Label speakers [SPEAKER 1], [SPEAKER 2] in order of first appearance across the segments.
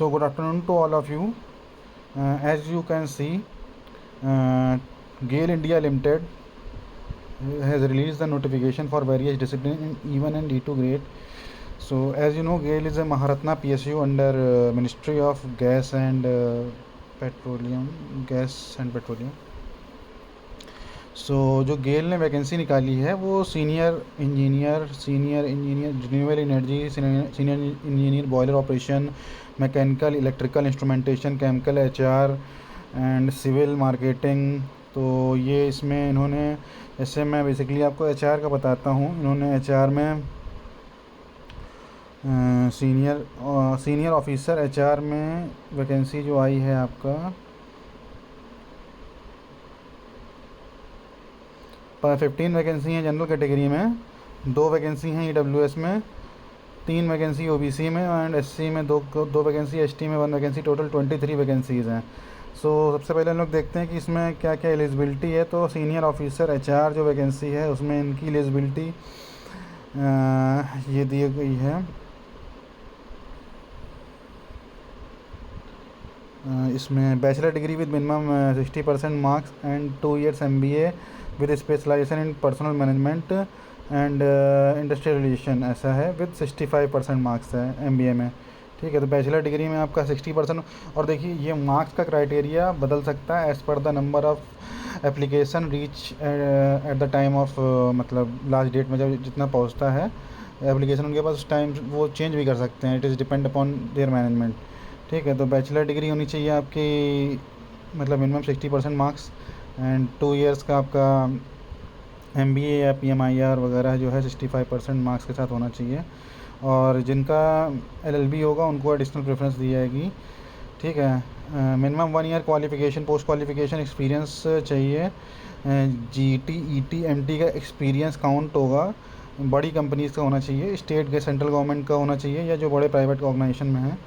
[SPEAKER 1] So good afternoon to all of you. As you can see, GAIL India Limited has released the notification for various disciplines in E1 and E2 grade. So as you know, GAIL is a Maharatna PSU under Ministry of Gas and Petroleum. सो जो गेल ने vacancy निकाली है वो senior engineer renewable energy, senior engineer boiler operation, mechanical electrical instrumentation, chemical, HR and civil marketing. तो ये इसमें इन्होंने, जैसे मैं बेसिकली आपको एचआर का बताता हूँ, इन्होंने एचआर में सीनियर ऑफिसर एचआर में वैकेंसी जो आई है आपका 15 वैकेंसी हैं जनरल कैटेगरी में, 2 वैकेंसी हैं ईडब्ल्यूएस में, 3 वैकेंसी ओबीसी में एंड एससी में दो वैकेंसी, एसटी में 1 वैकेंसी, टोटल 23 वैकेंसीज़ हैं। सो सबसे पहले हम लोग देखते हैं कि इसमें क्या क्या एलिजिबिलिटी है। तो सीनियर ऑफिसर एचआर जो वैकेंसी है उसमें इनकी एलिजिबिलिटी ये दी गई है। इसमें bachelor degree with minimum 60% marks and 2 years MBA with specialization in personnel management and industrial relation, ऐसा है, विद 65% मार्क्स है MBA में। ठीक है, तो बैचलर डिग्री में आपका 60%। और देखिए ये मार्क्स का क्राइटेरिया बदल सकता है as per the number of application reach at the time of, मतलब लास्ट डेट में जब जितना पहुंचता है एप्लीकेशन उनके पास, उस टाइम वो चेंज भी कर सकते हैं। It is depend upon their management. ठीक है, तो बैचलर डिग्री होनी चाहिए आपकी, मतलब मिनिमम 60% मार्क्स एंड 2 years का आपका MBA या PMIR वगैरह जो है 65% मार्क्स के साथ होना चाहिए। और जिनका LLB होगा उनको एडिशनल प्रेफरेंस दी जाएगी। ठीक है, minimum 1 year qualification, post qualification experience चाहिए। GT ET MT का एक्सपीरियंस काउंट होगा, बड़ी कंपनीज़ का होना चाहिए, स्टेट के सेंट्रल गवर्नमेंट का होना चाहिए या जो बड़े प्राइवेट ऑर्गेनाइजेशन में है।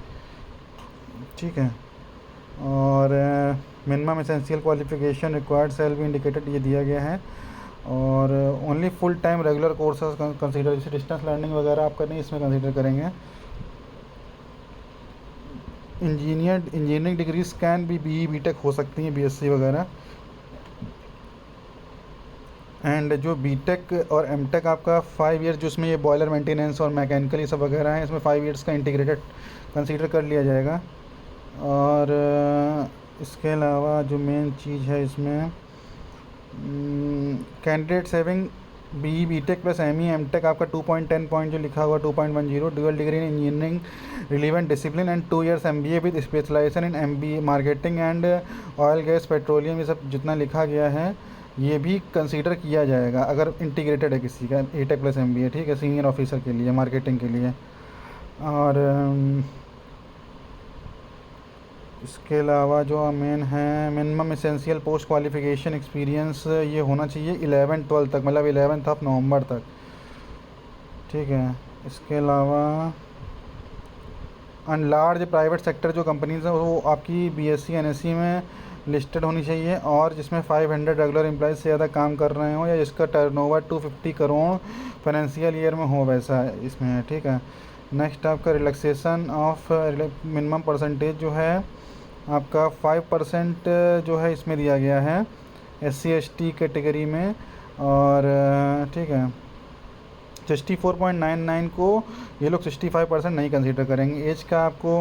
[SPEAKER 1] ठीक है, और minimum essential qualification required cell भी इंडिकेटेड ये दिया गया है। और only full time regular courses consider, जैसे डिस्टेंस लर्निंग वगैरह आप करनी इसमें कंसीडर करेंगे। इंजीनियरिंग डिग्रीज कैन भी BE BTech हो सकती हैं, BSc वगैरह। एंड जो BTech और MTech आपका 5 years, जो इसमें ये बॉयलर मेंटेनेंस और मैकेनिकल ये सब वगैरह हैं, इसमें 5 years का इंटीग्रेटेड कंसीडर कर लिया जाएगा। और इसके अलावा जो मेन चीज़ है इसमें, candidates having BE BTech plus ME MTech आपका 2.10 पॉइंट जो लिखा हुआ 2.10, dual degree in engineering relevant discipline and 2 years MBA with specialization in MBA marketing and oil gas petroleum, ये सब जितना लिखा गया है ये भी कंसीडर किया जाएगा अगर इंटीग्रेटेड है किसी का BTech प्लस MBA। ठीक है, सीनियर ऑफिसर के लिए, मार्केटिंग के लिए। और इसके अलावा जो मेन है, minimum essential post qualification experience ये होना चाहिए 11-12 तक, मतलब 11 नवंबर तक। ठीक है, इसके अलावा अनलार्ज प्राइवेट सेक्टर जो कंपनीज हैं वो आपकी BSc NSE में लिस्टेड होनी चाहिए, और जिसमें 500 रेगुलर एम्प्लॉयज़ से ज़्यादा काम कर रहे हों या जिसका टर्नओवर 250 करोड़ फाइनेंशियल ईयर में हो, वैसा इसमें है। ठीक है, नेक्स्ट आपका रिलैक्सेशन ऑफ मिनिमम परसेंटेज जो है आपका 5% जो है इसमें दिया गया है SC ST कैटेगरी में। और ठीक है, 64.99 को ये लोग 65% नहीं कंसीडर करेंगे। एज का आपको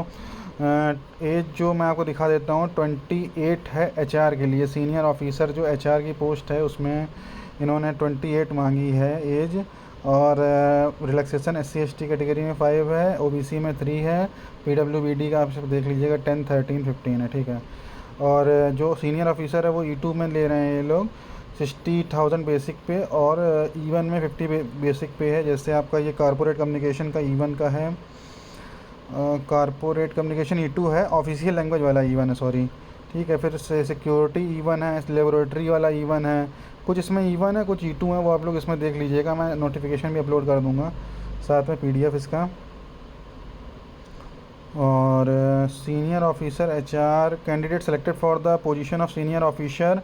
[SPEAKER 1] एज जो मैं आपको दिखा देता हूँ 28 है HR के लिए। सीनियर ऑफिसर जो HR की पोस्ट है उसमें इन्होंने 28 मांगी है एज। और रिलैक्सेशन SC ST कैटेगरी में 5 है, OBC में 3 है, PWBD का आप सब देख लीजिएगा 10, 13, 15 है। ठीक है, और जो सीनियर ऑफिसर है वो E2 में ले रहे हैं ये लोग 60,000 बेसिक पे, और E1 में 50 बेसिक पे है। जैसे आपका ये कॉरपोरेट कम्युनिकेशन का E1 का है, कॉरपोरेट कम्युनिकेशन E2 है, ऑफिशियल लैंग्वेज वाला E1 है, सॉरी। ठीक है, फिर सिक्योरिटी E1 है, लेबोरेटरी वाला E1 है, कुछ इसमें E1 है, कुछ E2 है, वो आप लोग इसमें देख लीजिएगा। मैं नोटिफिकेशन भी अपलोड कर दूंगा साथ में PDF इसका। और senior officer HR candidate selected for the position of senior officer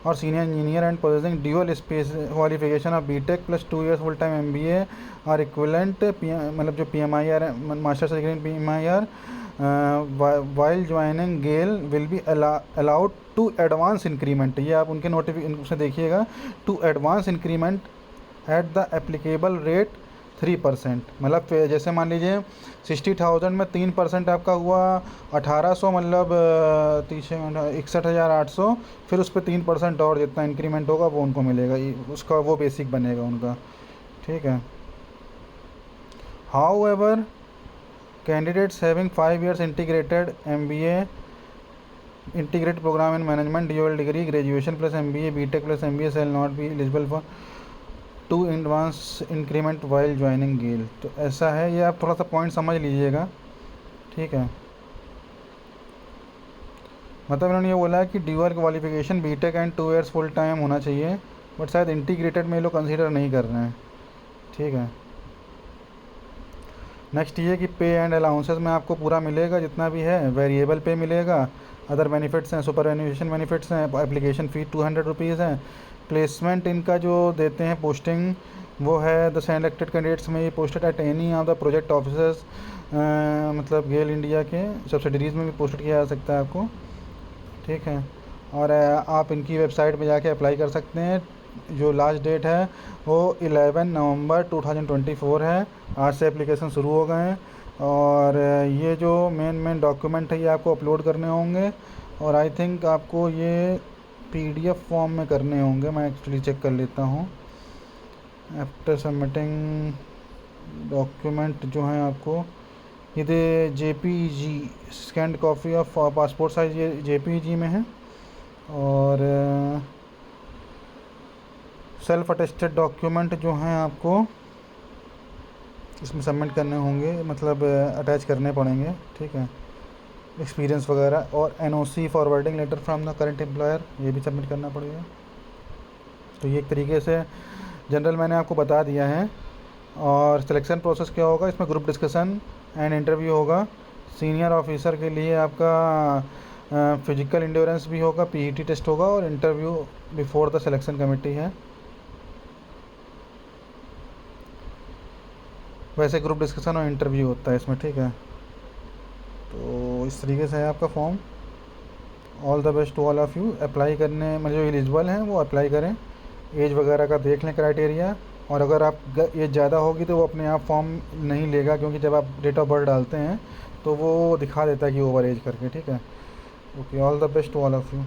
[SPEAKER 1] और senior engineer and possessing dual space qualification of BTech plus 2 years full time MBA or equivalent, मतलब जो PMIR है, masters degree in PMIR while joining GAIL will be allowed two advance increment, ये आप उनके notification देखिएगा, two advance increment at the applicable rate 3%। मतलब जैसे मान लीजिए 60,000 में 3% आपका हुआ 1800, मतलब 61,800, फिर उस पर 3% और जितना इंक्रीमेंट होगा वो उनको मिलेगा, उसका वो बेसिक बनेगा उनका, ठीक है। However candidates having 5 years integrated MBA integrated programme in management dual degree graduation plus MBA BTech plus MBA shall not be eligible for two advance increment while joining GAIL. तो ऐसा है, ये आप थोड़ा सा पॉइंट समझ लीजिएगा, ठीक है। मतलब इन्होंने ये बोला है कि dual qualification BTech and 2 years full time होना चाहिए, बट शायद इंटीग्रेटेड में ये लोग कंसिडर नहीं कर रहे हैं, ठीक है। नेक्स्ट ये कि पे एंड अलाउंसेस में आपको पूरा मिलेगा जितना भी है, वेरिएबल पे मिलेगा, अदर बेनिफिट्स हैं, सुपर एनुएशन बेनिफिट्स हैं, एप्लीकेशन फ़ी 200 रुपीज़ है, प्लेसमेंट इनका जो देते हैं पोस्टिंग वो है द सेलेक्टेड कैंडिडेट्स में ये posted at any of the project officers, मतलब गेल इंडिया के सब्सिडरीज़ में भी पोस्टेड किया जा सकता है आपको, ठीक है। और आप इनकी वेबसाइट पे जाके अप्लाई कर सकते हैं। जो लास्ट डेट है वो 11 नवंबर 2024 है, आज से एप्लीकेशन शुरू हो गए हैं। और ये जो मेन डॉक्यूमेंट है ये आपको अपलोड करने होंगे, और आई थिंक आपको ये PDF फॉर्म में करने होंगे, मैं एक्चुअली चेक कर लेता हूँ। आफ्टर सबमिटिंग डॉक्यूमेंट जो है आपको ये JPG scanned copy of passport size, ये JPG में है। और सेल्फ अटेस्टेड डॉक्यूमेंट जो हैं आपको इसमें सबमिट करने होंगे, मतलब अटैच करने पड़ेंगे, ठीक है। एक्सपीरियंस वगैरह, और NOC forwarding letter from the current employer, ये भी सबमिट करना पड़ेगा। तो ये एक तरीके से जनरल मैंने आपको बता दिया है। और सिलेक्शन प्रोसेस क्या होगा, इसमें ग्रुप डिस्कशन एंड इंटरव्यू होगा। सीनियर ऑफिसर के लिए आपका फिजिकल इंड्योरेंस भी होगा, PET टेस्ट होगा, और interview before the selection committee है। वैसे ग्रुप डिस्कशन और इंटरव्यू होता है इसमें, ठीक है। तो इस तरीके से है आपका form. All the best to all of you. Apply करने में जो एलिजिबल हैं वो अप्लाई करें, एज वगैरह का देख लें क्राइटेरिया, और अगर आप एज ज़्यादा होगी तो वो अपने आप फॉर्म नहीं लेगा, क्योंकि जब आप डेट ऑफ बर्थ डालते हैं तो वो दिखा देता है कि ओवर एज करके, ठीक है। Okay, all the best to all of you.